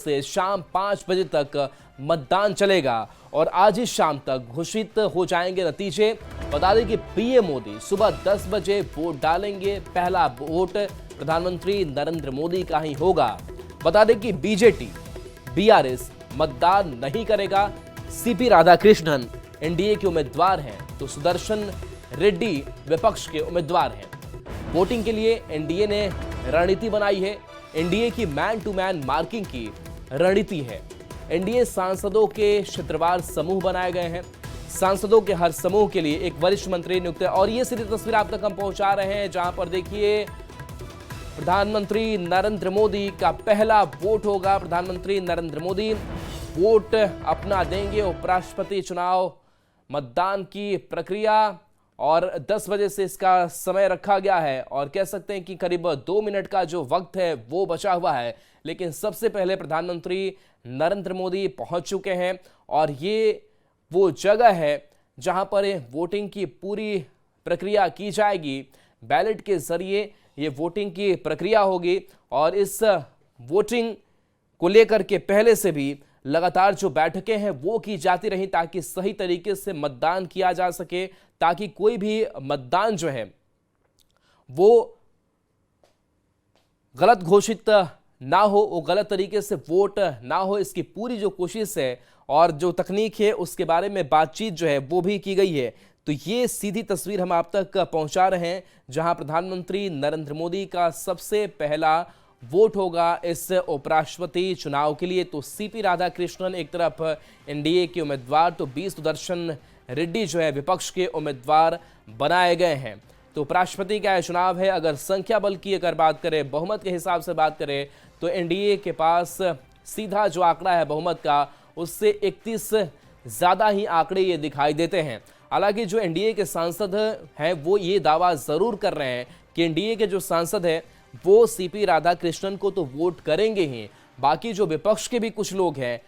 से शाम 5 बजे तक मतदान चलेगा और आज ही शाम तक घोषित हो जाएंगे नतीजे। बता दें कि पीएम मोदी सुबह 10 बजे वोट डालेंगे। पहला वोट प्रधानमंत्री नरेंद्र मोदी का ही होगा। बता दें कि बीजेटी बीआरएस मतदान नहीं करेगा। सीपी राधाकृष्णन एनडीए के उम्मीदवार हैं तो सुदर्शन रेड्डी विपक्ष के उम्मीदवार हैं। वोटिंग के लिए एनडीए ने रणनीति बनाई है। एनडीए की मैन टू मैन मार्किंग की रणनीति है। एनडीए सांसदों के क्षेत्रवार समूह बनाए गए हैं। सांसदों के हर समूह के लिए एक वरिष्ठ मंत्री नियुक्त है और ये सीधी तस्वीर आप तक हम पहुंचा रहे हैं, जहां पर देखिए प्रधानमंत्री नरेंद्र मोदी का पहला वोट होगा। प्रधानमंत्री नरेंद्र मोदी वोट अपना देंगे। उपराष्ट्रपति चुनाव मतदान की प्रक्रिया और 10 बजे से इसका समय रखा गया है और कह सकते हैं कि करीब 2 मिनट का जो वक्त है वो बचा हुआ है। लेकिन सबसे पहले प्रधानमंत्री नरेंद्र मोदी पहुंच चुके हैं और ये वो जगह है जहां पर वोटिंग की पूरी प्रक्रिया की जाएगी। बैलेट के जरिए ये वोटिंग की प्रक्रिया होगी और इस वोटिंग को लेकर के पहले से भी लगातार जो बैठकें हैं वो की जाती रही ताकि सही तरीके से मतदान किया जा सके, ताकि कोई भी मतदान जो है वो गलत घोषित ना हो, वो गलत तरीके से वोट ना हो। इसकी पूरी जो कोशिश है और जो तकनीक है उसके बारे में बातचीत जो है वो भी की गई है। तो ये सीधी तस्वीर हम आप तक पहुंचा रहे हैं, जहां प्रधानमंत्री नरेंद्र मोदी का सबसे पहला वोट होगा इस उपराष्ट्रपति चुनाव के लिए। तो सीपी राधाकृष्णन एक तरफ एनडीए के उम्मीदवार तो बी सुदर्शन रेड्डी जो है विपक्ष के उम्मीदवार बनाए गए हैं। तो उपराष्ट्रपति का यह चुनाव है। अगर संख्या बल की अगर बात करें, बहुमत के हिसाब से बात करें, तो एनडीए के पास सीधा जो आंकड़ा है बहुमत का उससे 31 ज्यादा ही आंकड़े ये दिखाई देते हैं। हालांकि जो एनडीए के सांसद हैं वो ये दावा जरूर कर रहे हैं कि एनडीए के जो सांसद हैं वो सीपी राधाकृष्णन को तो वोट करेंगे ही, बाकी जो विपक्ष के भी कुछ लोग हैं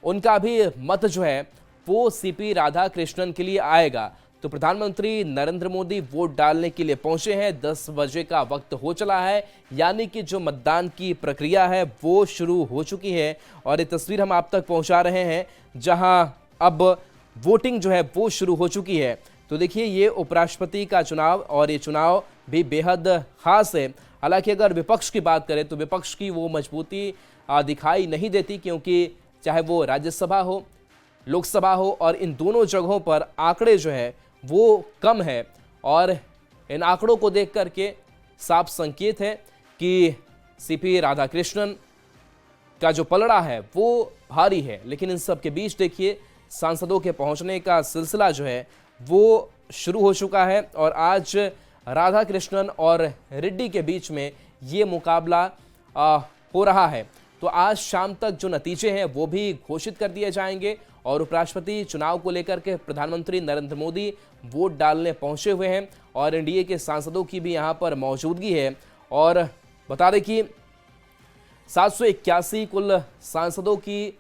उनका भी मत जो है वो सीपी राधाकृष्णन के लिए आएगा। तो प्रधानमंत्री नरेंद्र मोदी वोट डालने के लिए पहुंचे हैं। 10 बजे का वक्त हो चला है, यानी कि जो मतदान की प्रक्रिया है वो शुरू हो चुकी है और ये तस्वीर हम आप तक पहुंचा रहे हैं जहां अब वोटिंग जो है वो शुरू हो चुकी है। तो देखिए ये उपराष्ट्रपति का चुनाव और ये चुनाव भी बेहद खास है। हालांकि अगर विपक्ष की बात करें तो विपक्ष की वो मजबूती दिखाई नहीं देती, क्योंकि चाहे वो राज्यसभा हो लोकसभा हो और इन दोनों जगहों पर आंकड़े जो है वो कम है और इन आंकड़ों को देख करके साफ संकेत है कि सीपी राधाकृष्णन का जो पलड़ा है वो भारी है। लेकिन इन सब के बीच देखिए सांसदों के पहुंचने का सिलसिला जो है वो शुरू हो चुका है और आज राधाकृष्णन और रेड्डी के बीच में ये मुकाबला हो रहा है। तो आज शाम तक जो नतीजे हैं वो भी घोषित कर दिए जाएंगे और उपराष्ट्रपति चुनाव को लेकर के प्रधानमंत्री नरेंद्र मोदी वोट डालने पहुंचे हुए हैं और एनडीए के सांसदों की भी यहां पर मौजूदगी है। और बता दें कि 781 कुल सांसदों की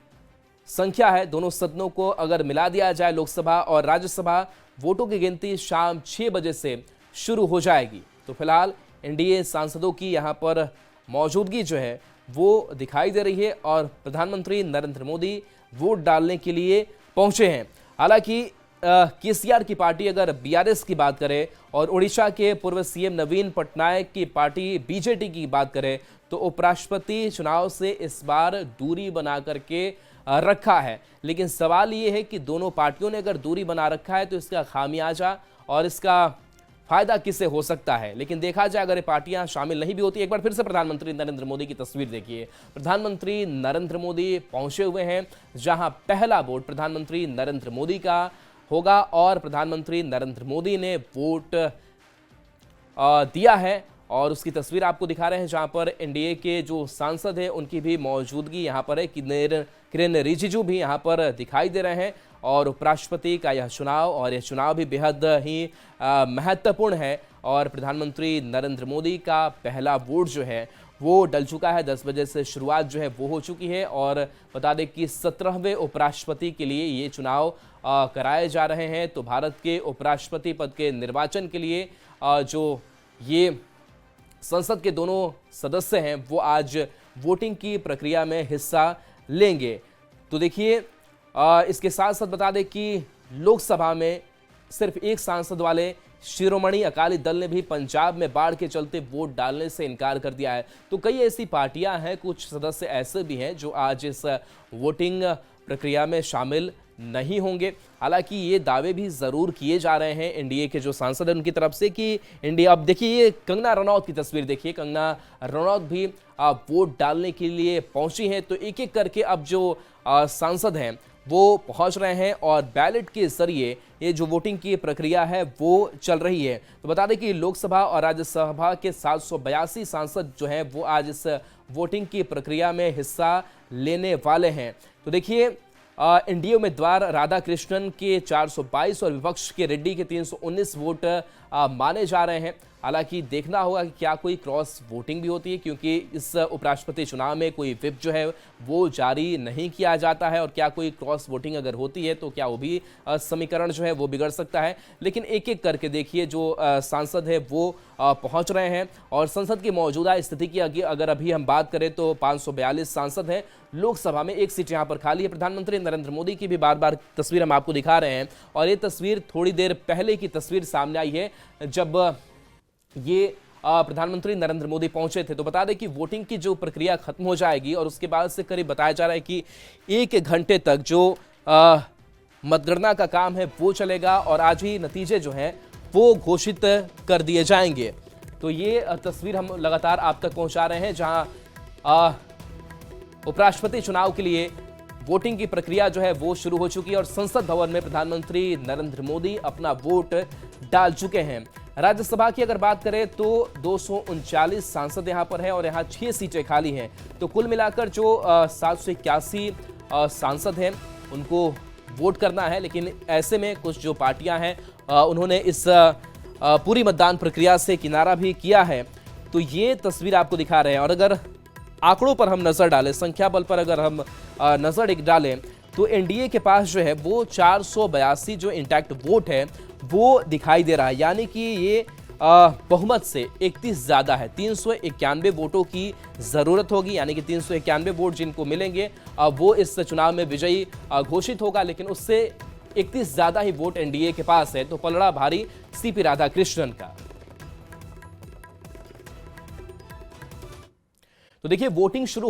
संख्या है। दोनों सदनों को अगर मिला दिया जाए, लोकसभा और राज्यसभा, वोटों की गिनती शाम 6 बजे से शुरू हो जाएगी। तो फिलहाल एनडीए सांसदों की यहां पर मौजूदगी जो है वो दिखाई दे रही है और प्रधानमंत्री नरेंद्र मोदी वोट डालने के लिए पहुंचे हैं। हालांकि केसीआर की पार्टी अगर बीआरएस की बात करें और उड़ीसा के पूर्व सीएम नवीन पटनायक की पार्टी बीजेटी की बात करें तो उपराष्ट्रपति चुनाव से इस बार दूरी बना करके रखा है। लेकिन सवाल ये है कि दोनों पार्टियों ने अगर दूरी बना रखा है तो इसका खामियाजा और इसका फायदा किससे हो सकता है। लेकिन देखा जाए अगर ये पार्टियां शामिल नहीं भी होती, एक बार फिर से प्रधानमंत्री नरेंद्र मोदी की तस्वीर देखिए। प्रधानमंत्री नरेंद्र मोदी पहुंचे हुए हैं जहां पहला वोट प्रधानमंत्री नरेंद्र मोदी का होगा और प्रधानमंत्री नरेंद्र मोदी ने वोट दिया है और उसकी तस्वीर आपको दिखा रहे हैं जहां पर एनडीए के जो सांसद हैं उनकी भी मौजूदगी यहां पर है। किरेन रिजिजू भी यहां पर दिखाई दे रहे हैं और उपराष्ट्रपति का यह चुनाव और यह चुनाव भी बेहद ही महत्वपूर्ण है और प्रधानमंत्री नरेंद्र मोदी का पहला वोट जो है वो डल चुका है। 10 बजे से शुरुआत जो है वो हो चुकी है और बता दें कि 17वें उपराष्ट्रपति के लिए ये चुनाव कराए जा रहे हैं। तो भारत के उपराष्ट्रपति पद के निर्वाचन के लिए जो ये संसद के दोनों सदस्य हैं वो आज वोटिंग की प्रक्रिया में हिस्सा लेंगे। तो देखिए इसके साथ साथ बता दें कि लोकसभा में सिर्फ एक सांसद वाले शिरोमणि अकाली दल ने भी पंजाब में बाढ़ के चलते वोट डालने से इनकार कर दिया है। तो कई ऐसी पार्टियां हैं, कुछ सदस्य ऐसे भी हैं जो आज इस वोटिंग प्रक्रिया में शामिल नहीं होंगे। हालांकि ये दावे भी जरूर किए जा रहे हैं एनडीए के जो सांसद हैं उनकी तरफ से कि इंडिया, अब देखिए ये कंगना रनौत की तस्वीर देखिए, कंगना रनौत भी वोट डालने के लिए पहुंची हैं। तो एक एक करके अब जो सांसद हैं वो पहुंच रहे हैं और बैलेट के जरिए ये जो वोटिंग की प्रक्रिया है वो चल रही है। तो बता दें कि लोकसभा और राज्यसभा के 782 सांसद जो हैं वो आज इस वोटिंग की प्रक्रिया में हिस्सा लेने वाले हैं। तो देखिए एनडीए उम्मीदवार राधा कृष्णन के 422 और विपक्ष के रेड्डी के 319 वोट माने जा रहे हैं। हालांकि देखना होगा कि क्या कोई क्रॉस वोटिंग भी होती है, क्योंकि इस उपराष्ट्रपति चुनाव में कोई व्हिप जो है वो जारी नहीं किया जाता है, और क्या कोई क्रॉस वोटिंग अगर होती है तो क्या वो भी समीकरण जो है वो बिगड़ सकता है। लेकिन एक एक करके देखिए जो सांसद है वो पहुंच रहे हैं। और संसद की मौजूदा स्थिति की अगर अभी हम बात करें तो 542 सांसद हैं। लोकसभा में एक सीट यहां पर खाली है। प्रधानमंत्री नरेंद्र मोदी की भी बार बार तस्वीर हम आपको दिखा रहे हैं, और ये तस्वीर थोड़ी देर पहले की तस्वीर सामने आई है जब ये प्रधानमंत्री नरेंद्र मोदी पहुंचे थे। तो बता दें कि वोटिंग की जो प्रक्रिया खत्म हो जाएगी और उसके बाद से करीब बताया जा रहा है कि 1 घंटे तक जो मतगणना का काम है वो चलेगा, और आज ही नतीजे जो हैं वो घोषित कर दिए जाएंगे। तो ये तस्वीर हम लगातार आप तक पहुंचा रहे हैं, जहां उपराष्ट्रपति चुनाव के लिए वोटिंग की प्रक्रिया जो है वो शुरू हो चुकी है और संसद भवन में प्रधानमंत्री नरेंद्र मोदी अपना वोट डाल चुके हैं। राज्यसभा की अगर बात करें तो 239 सांसद यहां पर हैं और यहां 6 सीटें खाली हैं। तो कुल मिलाकर जो 781 सांसद हैं उनको वोट करना है। लेकिन ऐसे में कुछ जो पार्टियां हैं उन्होंने इस पूरी मतदान प्रक्रिया से किनारा भी किया है। तो ये तस्वीर आपको दिखा रहे हैं। और अगर आंकड़ों पर हम नजर डालें, संख्या बल पर अगर हम नजर डालें, तो एनडीए के पास जो है वो 482 जो इंटैक्ट वोट है वो दिखाई दे रहा है। यानी कि ये बहुमत से 31 ज्यादा है। 391 वोटों की जरूरत होगी, यानी कि 391 वोट जिनको मिलेंगे वो इस चुनाव में विजयी घोषित होगा। लेकिन उससे 31 ज्यादा ही वोट एनडीए के पास है। तो पलड़ा भारी सीपी राधाकृष्णन का। तो देखिए वोटिंग शुरू